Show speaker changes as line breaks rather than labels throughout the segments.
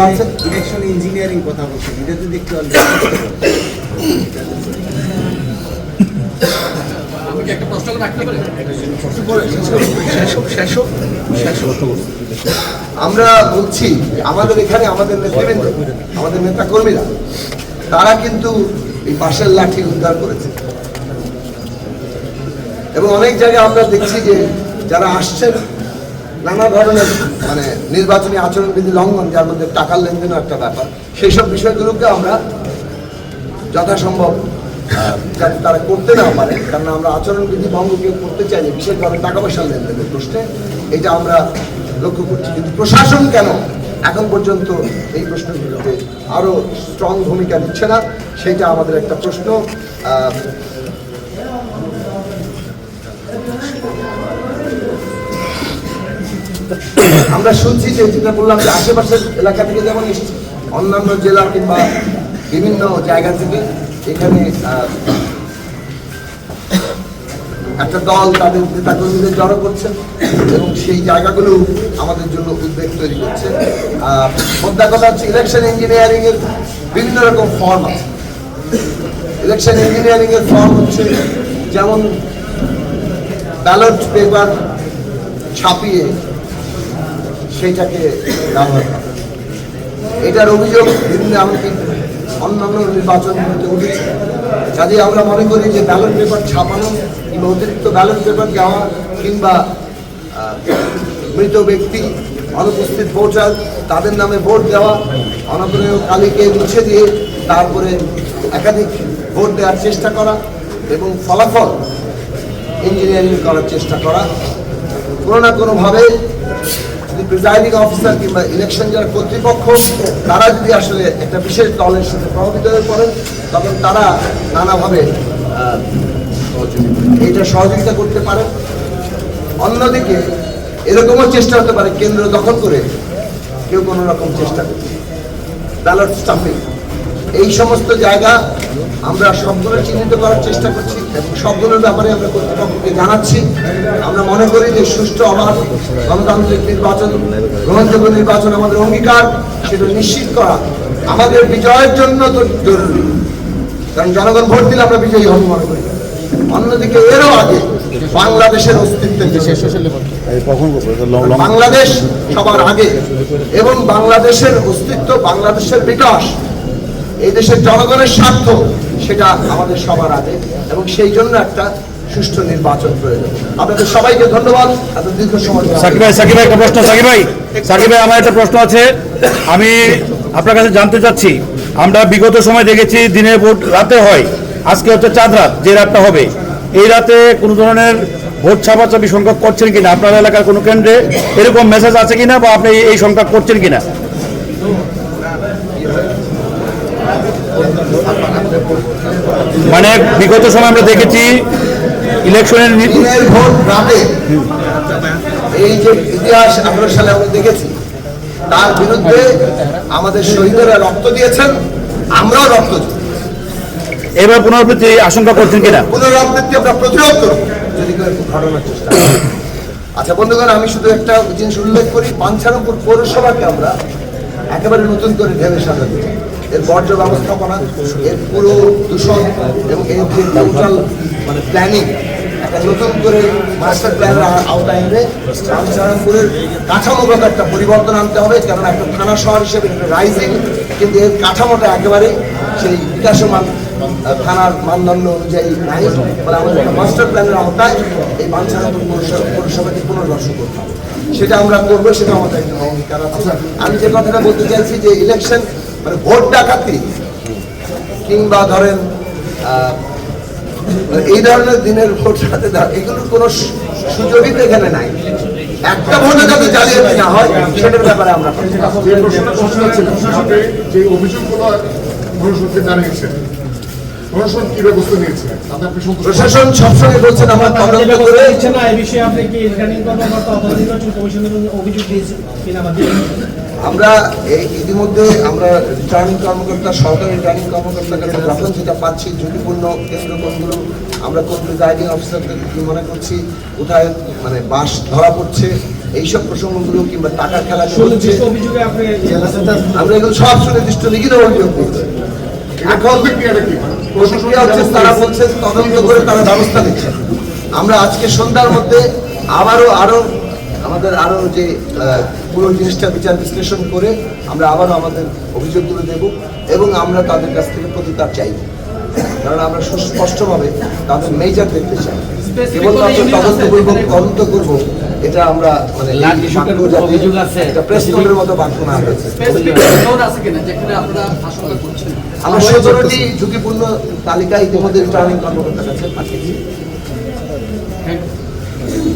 আছে।
Election engineering কথা বলছেন, এটা যদি একটু
আমরা বলছি আমাদের এখানে আমাদের নেতৃবৃন্দ, আমাদের নেতা কর্মীরা তারা কিন্তু এই বাঁশের লাঠি উদ্ধার করেছে এবং অনেক জায়গায় আমরা দেখছি যে যারা আসছেন নানা ধরনের মানে নির্বাচনী আচরণবিধি লঙ্ঘন, যার মধ্যে টাকার লেনদেনও একটা ব্যাপার, সেই সব বিষয়গুলোকে আমরা যথাসম্ভব যাতে তারা করতে না পারে, কারণ আমরা আচরণবিধি ভঙ্গ কেউ করতে চাইলে বিশেষভাবে টাকা পয়সার লেনদেনের প্রশ্নে এটা আমরা লক্ষ্য করছি। কিন্তু প্রশাসন কেন এখন পর্যন্ত এই প্রশ্নগুলোতে আরো স্ট্রং ভূমিকা নিচ্ছে না, সেটা আমাদের একটা প্রশ্ন। আমরা শুনছি যে যেটা বললাম যে আশেপাশের এলাকা থেকে যেমন এসেছে, অন্যান্য জেলা কিংবা বিভিন্ন জায়গা থেকে এখানে একটা দল তাদের নেতাকর্মীদের জড়ো করছে এবং সেই জায়গাগুলো আমাদের জন্য উদ্বেগ তৈরি করছে। মোদ্দা কথা হচ্ছে ইলেকশন ইঞ্জিনিয়ারিং এর বিভিন্ন রকম ফর্ম আছে। ইলেকশন ইঞ্জিনিয়ারিং এর ফর্ম হচ্ছে যেমন ব্যালট পেপার ছাপিয়ে সেইটাকে ব্যবহার করা, এটার অভিযোগ বিভিন্ন এমনকি অন্যান্য নির্বাচনগুলোতে উঠেছে। কাজে আমরা মনে করি যে ব্যালট পেপার ছাপানো কিংবা অতিরিক্ত ব্যালট পেপার দেওয়া কিংবা মৃত ব্যক্তি, অনুপস্থিত ভোটার তাদের নামে ভোট দেওয়া, অনগ্রহীয় কালীকে মুছে দিয়ে তারপরে একাধিক ভোট দেওয়ার চেষ্টা করা এবং ফলাফল ইঞ্জিনিয়ারিং করার চেষ্টা করা, কোনো না কোনোভাবে যদি প্রিজাইডিং অফিসার কিংবা ইলেকশন যারা কর্তৃপক্ষ তারা যদি আসলে একটা বিশেষ দলের সাথে প্রভাবিত হয়ে পড়েন, তখন তারা নানাভাবে এইটা সহযোগিতা করতে পারে। অন্যদিকে এরকমও চেষ্টা হতে পারে কেন্দ্র দখল করে কেউ কোনো রকম চেষ্টা করছে, ব্যালট স্টাফিং, এই সমস্ত জায়গা আমরা সবগুলো চিহ্নিত করার চেষ্টা করছি এবং সবগুলোর ব্যাপারে আমরা কর্তৃপক্ষকে জানাচ্ছি। আমরা মনে করি যে সুষ্ঠু অবাধ গণতান্ত্রিক নির্বাচন, গ্রহণযোগ্য নির্বাচন আমাদের অঙ্গীকার, সেটা নিশ্চিত করা আমাদের বিজয়ের জন্য তো জরুরি, কারণ জনগণ ভোট দিলে আমরা বিজয়ী হব মনে করি। অন্যদিকে এরও আগে বাংলাদেশের অস্তিত্বের বাংলাদেশ সবার আগে এবং বাংলাদেশের অস্তিত্ব, বাংলাদেশের বিকাশ, এই দেশের জনগণের স্বার্থ, সেটা আমাদের সবার আগে এবং সেই জন্য একটা সুষ্ঠু নির্বাচন প্রয়োজন। আপনাদের সবাইকে ধন্যবাদ। এত দীর্ঘ সময়
সাকিব ভাই একটা প্রশ্ন। সাকিব ভাই আমার একটা প্রশ্ন আছে, আমি আপনার কাছে জানতে চাচ্ছি, আমরা বিগত সময় দেখেছি দিনের ভোট রাতে হয়, আজকে হচ্ছে চাঁদ রাত, যে রাতটা হবে, এই রাতে কোনো ধরনের ভোট ছাপাছাপি সংখ্যা করছেন কিনা, আপনার এলাকার কোনো কেন্দ্রে এরকম মেসেজ আছে কিনা বা আপনি এই সংখ্যা করছেন কিনা? মানে বিগত সময় আমরা দেখেছি ইলেকশনের
ভোট রাতে, এই যে ইতিহাস 18 সালে আমরা দেখেছি, তার বিরুদ্ধে আমাদের শহীদরা রক্ত দিয়েছেন, আমরাও রক্ত দিই।
এবার পুনরাবৃত্তি আশঙ্কা করছেন কিনা?
পুনরাবৃত্তি আমরা প্রতিরোধ করব যদি ঘটনার চেষ্টা। আচ্ছা বন্ধুগণ, আমি শুধু একটা জিনিস উল্লেখ করি, পাঞ্ছারামপুর পৌরসভাকে আমরা একেবারে নতুন করে ঢেলে সাজাতে চাই। এর বর্জ্য ব্যবস্থাপনা, এর পুরো দূষণ এবং এর যে টোটাল মানে প্ল্যানিং, একটা নতুন করে মাস্টার প্ল্যানের আওতায় এনে পাঞ্ছারামপুরের কাঠামোগত একটা পরিবর্তন আনতে হবে, কেননা একটা থানা শহর হিসেবে একটা রাইজিং, কিন্তু এর কাঠামোটা একেবারে সেই বিকাশমান থানার মানদণ্ড অনুযায়ী নাই। ফলে আমাদের একটা মাস্টার প্ল্যানের আওতায় এই পাঞ্ছারামপুর পৌরসভাকে পুনর্বাসন করতে হবে, সেটা আমরা করবো, সেটা আমাদের একটা অঙ্গীকার আছে। আমি যে কথাটা বলতে চাইছি যে ইলেকশন মানে ভোট ডাকাতি কিংবা ধরেন এই ধরনের দিনের ভোট হাতে দেওয়া, এগুলোর কোনো সুযোগই তো এখানে নাই। একটা ভোটে যাতে জালিয়াতি না হয় সেটার ব্যাপারে আমরা
যে অভিযোগগুলো জানিয়েছেন, প্রশাসন কি ব্যবস্থা নিয়েছে?
প্রশাসন সবসময় বলছেন আমরা তদন্ত করে
না, এই বিষয়ে আপনি কি রিটার্নিং কর্মকর্তা অথবা নির্বাচন কমিশনের অভিযোগ দিয়েছেন কিনা?
আমরা ইতিমধ্যে আমরা রিটার্নিং কর্মকর্তা, সরকারি রিটার্নিং কর্মকর্তার কাছে যখন যেটা পাচ্ছি ঝুঁকিপূর্ণ কেন্দ্র কোনগুলো, আমরা কোন প্রিজাইডিং অফিসারকে মনে করছি কোথায় মানে বাস ধরা পড়ছে এইসব প্রসঙ্গগুলো কিংবা টাকার খেলা হচ্ছে,
সুনির্দিষ্ট অভিযোগে আপনি
আমরা এগুলো সব সুনির্দিষ্ট লিখিত অভিযোগ দিচ্ছি। এখন
প্রতিক্রিয়াটা কি?
প্রতিক্রিয়া হচ্ছে তারা বলছে তদন্ত করে তারা ব্যবস্থা নিচ্ছে। আমরা আজকে সন্ধ্যার মধ্যে আরো আমাদের যে পুরো জিনিসটা বিচার বিশ্লেষণ করে আমরা আবারও আমাদের অভিযোগগুলো দেব এবং আমরা তাদের কাছ থেকে প্রতিকার চাইব, কারণ আমরা সুস্পষ্টভাবে তাদের মেজর দেখতে চাই। কেবল তদন্ত করব এটা আমরা মানে এটা প্রেস নোটের মতো বাক্য না হয়েছে। আমরা 17টি ঝুঁকিপূর্ণ তালিকা ইতিমধ্যে রিটার্নিং কর্মকর্তার কাছে পাঠিয়েছি।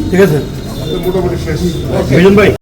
ঠিক আছে
মোটামুটি শেষ।
মিলন ভাই